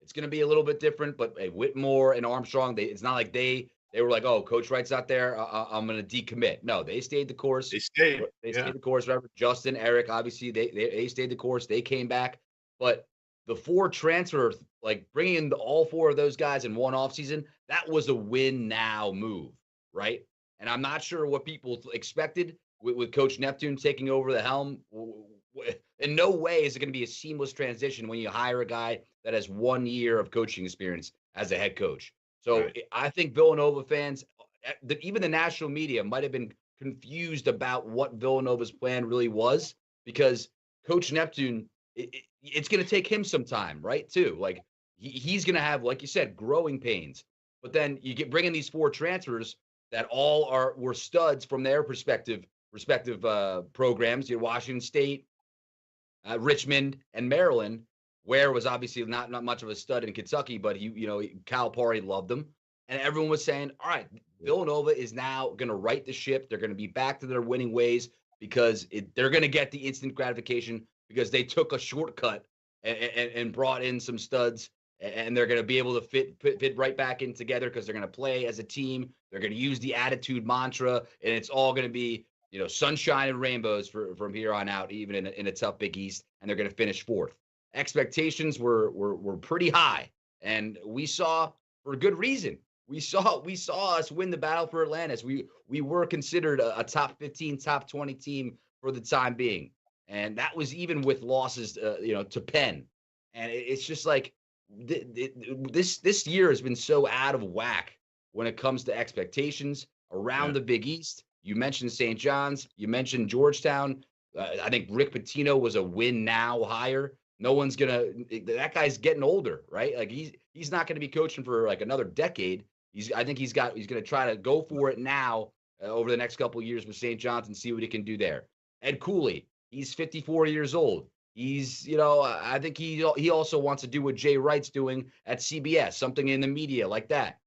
it's going to be a little bit different, but hey, Whitmore and Armstrong, it's not like they they were like, "Oh, Coach Wright's not there. I'm going to decommit." No, they stayed the course. They stayed. They Yeah. stayed the course. Remember, Justin, Eric, obviously they stayed the course. They came back, but the 4 transfer, like bringing in all 4 of those guys in one offseason, that was a win now move, right? And I'm not sure what people expected with Coach Neptune taking over the helm. In no way is it going to be a seamless transition when you hire a guy that has 1 year of coaching experience as a head coach. So Right. I think Villanova fans, even the national media, might have been confused about what Villanova's plan really was, because Coach Neptune, it's going to take him some time, right? Too, like he's going to have, like you said, growing pains. But then you bring in these 4 transfers that all were studs from their respective programs. Washington State, Richmond, and Maryland. Ware was obviously not much of a stud in Kentucky, but Calipari loved him, and everyone was saying, "All right, Villanova is now going to right the ship. They're going to be back to their winning ways because they're going to get the instant gratification because they took a shortcut and brought in some studs, and they're going to be able to fit right back in together because they're going to play as a team. They're going to use the attitude mantra, and it's all going to be sunshine and rainbows from here on out, even in a tough Big East, and they're going to finish 4th." Expectations were pretty high, and we saw, for good reason, we saw us win the battle for Atlantis. We were considered a top 15, top 20 team for the time being, and that was even with losses, to Penn. And it's just like this year has been so out of whack when it comes to expectations around the Big East. You mentioned St. John's, you mentioned Georgetown. I think Rick Pitino was a win now hire. No one's that guy's getting older, right? Like he's not gonna be coaching for like another decade. I think he's gonna try to go for it now over the next couple of years with St. John's and see what he can do there. Ed Cooley, he's 54 years old. He's, I think he also wants to do what Jay Wright's doing at CBS, something in the media like that.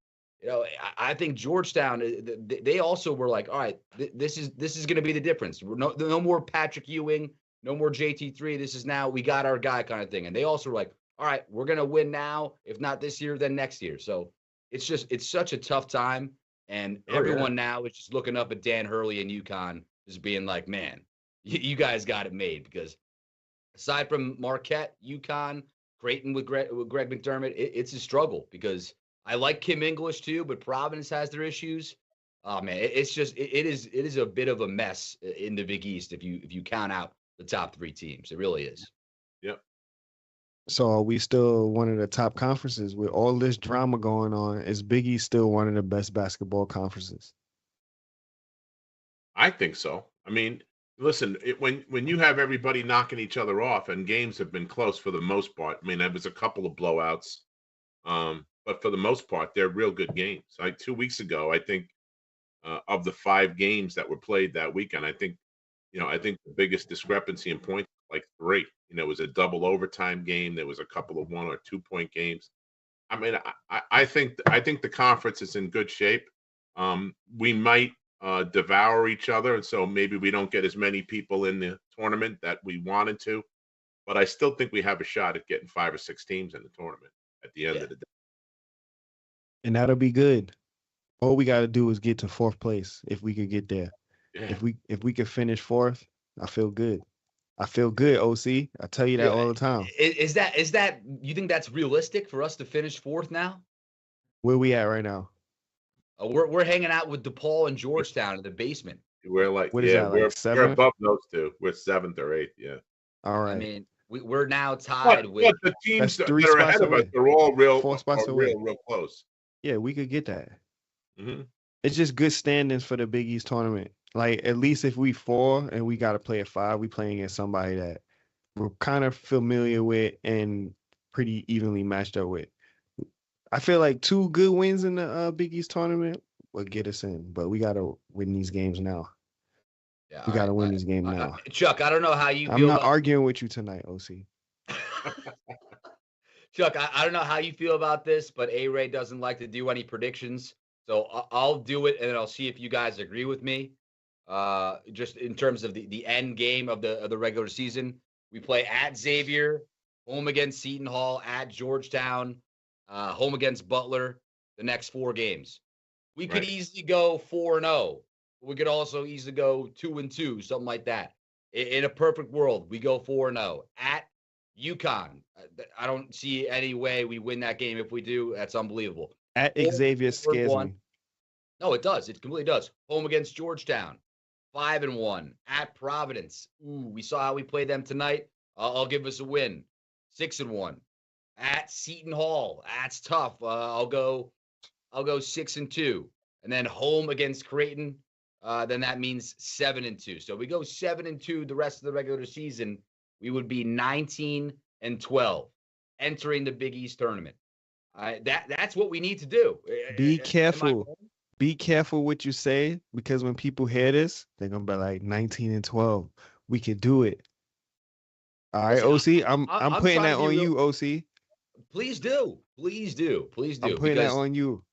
I think Georgetown, they also were like, all right, this is going to be the difference. No more Patrick Ewing, no more JT3. This is now we got our guy kind of thing. And they also were like, all right, we're going to win now. If not this year, then next year. So it's such a tough time. And everyone now is just looking up at Dan Hurley and UConn, just being like, man, you guys got it made. Because aside from Marquette, UConn, Creighton with Greg McDermott, it's a struggle because I like Kim English too, but Providence has their issues. Oh man, it's just it is a bit of a mess in the Big East if you count out the top 3 teams. It really is. Yep. So are we still one of the top conferences with all this drama going on? Is Big East still one of the best basketball conferences? I think so. I mean, listen, when you have everybody knocking each other off and games have been close for the most part. I mean, there was a couple of blowouts. But for the most part, they're real good games. Like 2 weeks ago, I think of the 5 games that were played that weekend, I think the biggest discrepancy in points, like 3. It was a double overtime game. There was a couple of 1 or 2 point games. I mean, I think the conference is in good shape. We might devour each other, and so maybe we don't get as many people in the tournament that we wanted to. But I still think we have a shot at getting 5 or 6 teams in the tournament at the end of the day. And that'll be good. All we got to do is get to 4th place if we could get there. Yeah. If we could finish 4th, I feel good. I feel good, OC. I tell you that all the time. Is that you think that's realistic for us to finish 4th now? Where we at right now? We're hanging out with DePaul and Georgetown in the basement. We're like, what is that, like 7th? We're above those 2. We're 7th or 8th. Yeah. All right. I mean, we're now tied with the teams that 3 are ahead of us. They're all real 4 spots away. Real close. Yeah, we could get that. Mm-hmm. It's just good standings for the Big East tournament. Like, at least if we 4 and we got to play at 5, we playing against somebody that we're kind of familiar with and pretty evenly matched up with. I feel like 2 good wins in the Big East tournament will get us in, but we got to win these games now. Yeah, we got to win these games now. Chuck, I don't know how you feel. I'm not arguing with you tonight, OC. Chuck, I don't know how you feel about this, but A-Ray doesn't like to do any predictions. So I'll do it, and then I'll see if you guys agree with me. Just in terms of the end game of the regular season, we play at Xavier, home against Seton Hall, at Georgetown, home against Butler, the next 4 games. We could Right. easily go 4-0. We could also easily go 2-2, something like that. In a perfect world, we go 4-0 at UConn. I don't see any way we win that game. If we do, that's unbelievable. At Or Xavier scares 4-1. me. No, it does. It completely does. Home against Georgetown, 5-1 at Providence. Ooh, we saw how we played them tonight. I'll give us a win, 6-1 at Seton Hall. That's tough. I'll go 6-2, and then home against Creighton. Then that means 7-2. So we go 7-2 the rest of the regular season. We would be 19-12 entering the Big East tournament. That's what we need to do. Be Am I careful. wrong? Be careful what you say, because when people hear this, they're gonna be like 19-12. We can do it. All right, Listen, OC. I'm I'm putting trying that to be on real. you, OC. Please do. Please do. Please I'm do. putting that Because on you.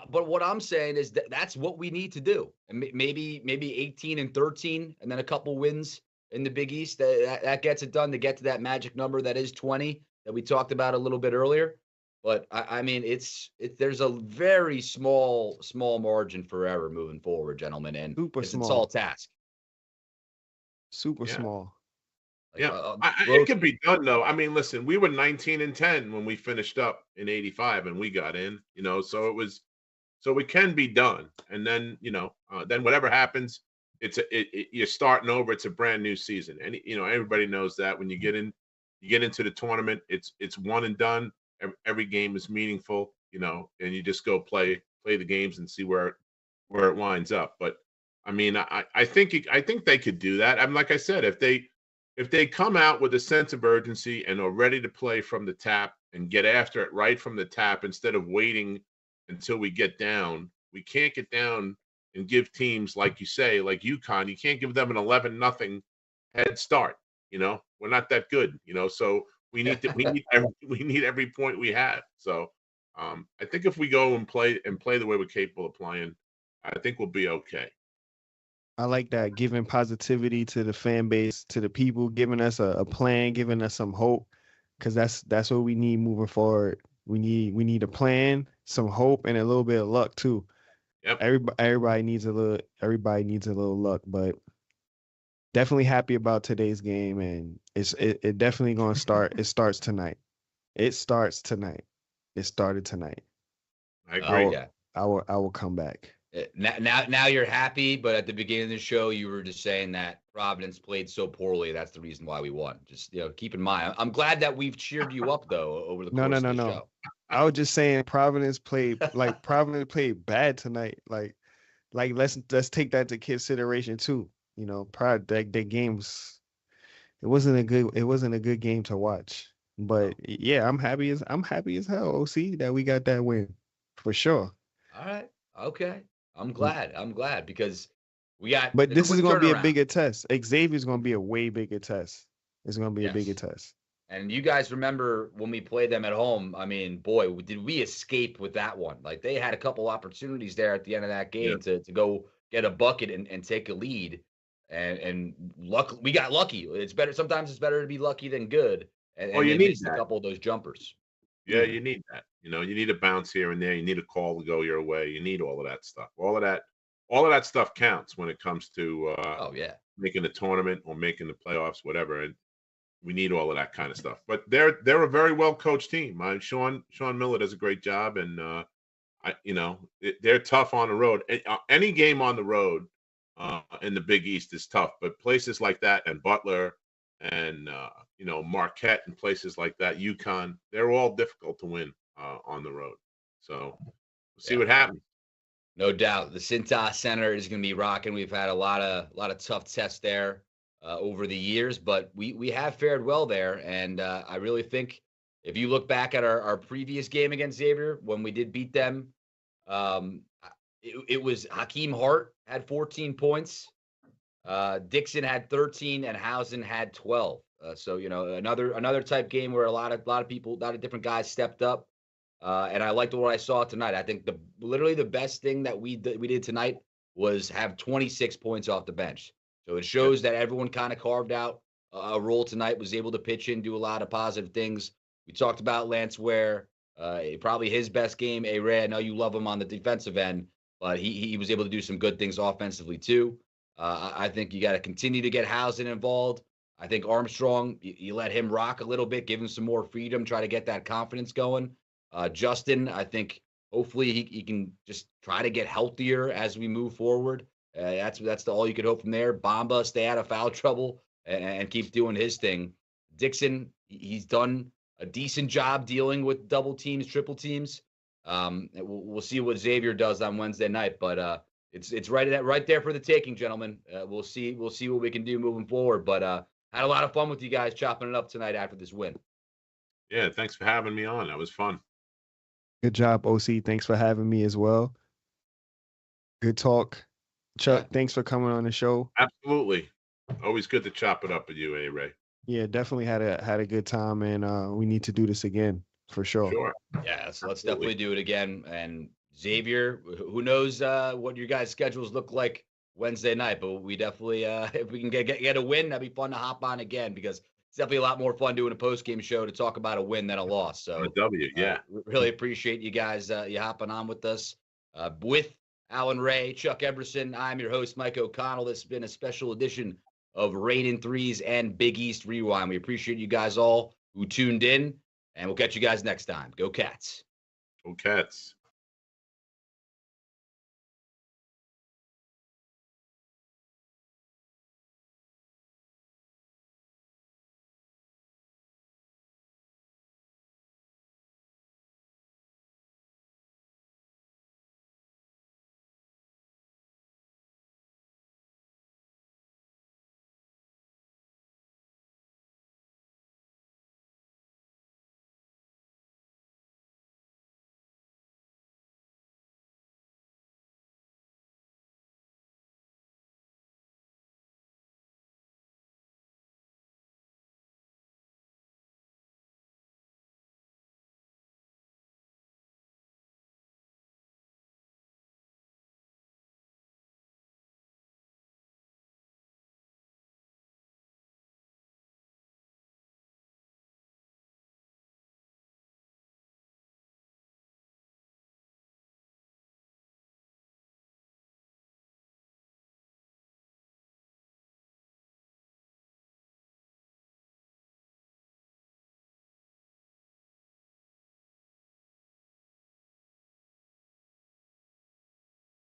but what I'm saying is that's what we need to do. And maybe 18-13, and then a couple wins in the Big East. That gets it done to get to that magic number that is 20 that we talked about a little bit earlier. But I mean, there's a very small margin for error moving forward, gentlemen, and Super it's a small. tall task. Super Yeah. small. Like, Yeah, it growth- could be done though. I mean, listen, we were 19-10 when we finished up in '85, and we got in. So it can be done. And then then whatever happens, you're starting over. It's a brand new season, and everybody knows that when you get into the tournament, it's one and done. Every game is meaningful, and you just go play the games and see where it winds up. But I mean, I think they could do that. I'm like I said, if they come out with a sense of urgency and are ready to play from the tap and get after it right from the tap instead of waiting until we get down. We can't get down and give teams, like you say, like UConn, you can't give them an 11-0 head start. We're not that good. So we need every point we have. So I think if we go and play the way we're capable of playing, I think we'll be okay. I like that, giving positivity to the fan base, to the people, giving us a plan, giving us some hope, because that's what we need moving forward. We need a plan, some hope, and a little bit of luck too. Yep. Everybody needs a little luck, but definitely happy about today's game, and it definitely gonna start. It starts tonight. It starts tonight. It started tonight. I agree. yeah. I will come back. Now you're happy, but at the beginning of the show, you were just saying that Providence played so poorly. That's the reason why we won. Just keep in mind. I'm glad that we've cheered you up though over the course of the show. I was just saying Providence played bad tonight. Like let's take that to consideration too. Their games. It wasn't a good game to watch. But yeah, I'm happy as hell, OC, that we got that win for sure. All right. Okay. I'm glad because we got. But this is going to be a turnaround. bigger test. Xavier's going to be a way bigger test. It's going to be a bigger test. And you guys remember when we played them at home? I mean, boy, did we escape with that one. Like, they had a couple opportunities there at the end of that game to go get a bucket and take a lead. And we got lucky. Sometimes it's better to be lucky than good. And you they need missed that. a couple of those jumpers. Yeah, you need that. You need a bounce here and there. You need a call to go your way. You need all of that stuff. All of that stuff counts when it comes to making the tournament or making the playoffs, whatever. And we need all of that kind of stuff. But they're a very well coached team. Sean Miller does a great job, and they're tough on the road. Any game on the road in the Big East is tough. But places like that and Butler and Marquette and places like that, UConn, they're all difficult to win on the road. So we'll see what happens. No doubt, the Cintas Center is going to be rocking. We've had a lot of tough tests there over the years, but we have fared well there. And I really think if you look back at our previous game against Xavier when we did beat them, it was Hakeem Hart had 14 points. Dixon had 13 and Housen had 12. So another type game where a lot of people, a lot of different guys stepped up. And I liked what I saw tonight. I think literally the best thing that we did tonight was have 26 points off the bench. So it shows that everyone kind of carved out a role tonight, was able to pitch in, do a lot of positive things. We talked about Lance Ware, probably his best game. Ray, I know you love him on the defensive end, but he was able to do some good things offensively too. I think you got to continue to get Housen involved. I think Armstrong, you let him rock a little bit, give him some more freedom, try to get that confidence going. Justin, I think hopefully he can just try to get healthier as we move forward. That's all you could hope from there. Bamba, stay out of foul trouble and keep doing his thing. Dixon, he's done a decent job dealing with double teams, triple teams. We'll see what Xavier does on Wednesday night, but it's right there for the taking, gentlemen. We'll see what we can do moving forward. But had a lot of fun with you guys chopping it up tonight after this win. Yeah, thanks for having me on. That was fun. Good job, OC. Thanks for having me as well. Good talk. Chuck, thanks for coming on the show. Absolutely. Always good to chop it up with you, Ray. Yeah, definitely had a good time, and we need to do this again for sure. Sure. Yeah, so let's definitely do it again. And Xavier, who knows what your guys' schedules look like Wednesday night, but we definitely, if we can get a win, that'd be fun to hop on again, because it's definitely a lot more fun doing a post-game show to talk about a win than a loss. So a W, yeah. Really appreciate you guys you hopping on with us. With Alan Ray, Chuck Everson, I'm your host, Mike O'Connell. This has been a special edition of Raynin Threes and Big East Rewind. We appreciate you guys all who tuned in, and we'll catch you guys next time. Go Cats. Go Cats.